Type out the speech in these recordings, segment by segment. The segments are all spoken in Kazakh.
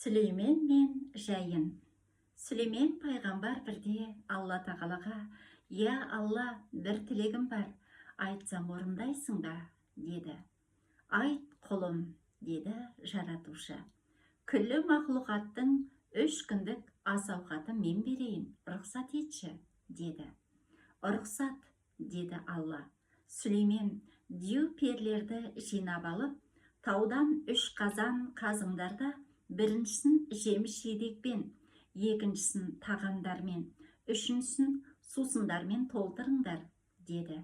Сүлеймен мен Жайын. Сүлеймен пайғамбар бірде Алла тағалаға: «Я Алла, бір тілегім бар, айтсам орындайсың ба?» деді. «Айт, құлым», деді жаратушы. «Күллі мақлұқаттың 3 күндік ас ауқатын мен берейін, рұқсат етші», деді. «Рұқсат», деді Алла. Сүлеймен дию перлерді жинап алып, таудан 3 қазан қазыңдар да, біріншісін жеміс жидекпен, екіншісін тағамдармен, үшіншісін сусындармен толтырыңдар, деді.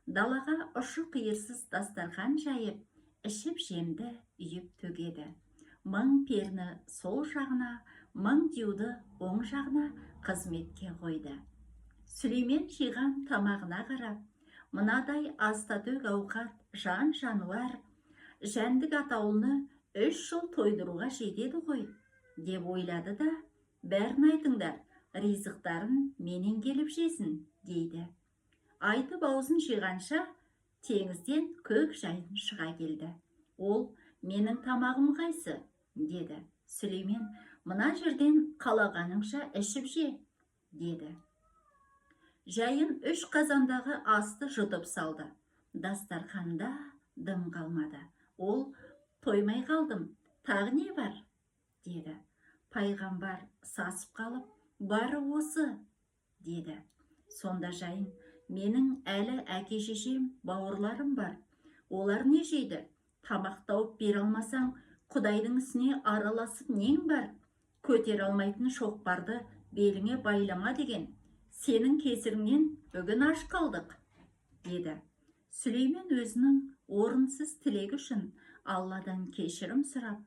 Далаға ұшы қиырсыз дастархан жайып, ішіп жемді үйіп төгеді. 1000 перні сол жағына, 1000 диюды оң жағына қызметке қойды. Сүлеймен жиған тамағына қарап, мынадай астатөк ауқат жан жануар, жәндік атаулыны 3 жыл тойдыруға жетеді ғой, деп ойлады да: «Бәрін айтыңдар, ризықтарын менен келіп жесін», дейді. Айтып аузын жиғанша, теңізден көк жайын шыға келді. Ол: «Менің тамағым қайсы?» деді. Сүлеймен: «Мына жерден қалағаныңша ішіп же», деді. Жайын 3 қазандағы асты жұтып салды. Дастарханда дым қалмады. Ол: «Тоймай қалдым, тағы не бар?» деді. Пайғамбар сасып қалып: «Бары осы», деді. Сонда Жайын: «Менің әлі әке-шешем, бауырларым бар. Олар не жейді? Тамақ тауып бере алмасаң, Құдайдың ісіне араласып нең бар? Көтер алмайтын шоқпарды беліңе байлама деген. Сенің кесіріңнен бүгін аш қалдық», деді. Сүлеймен өзінің орынсыз тілегі үшін Алладан кешірім сұрап,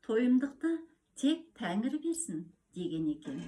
тойымдықты тек Тәңір берсін деген екен.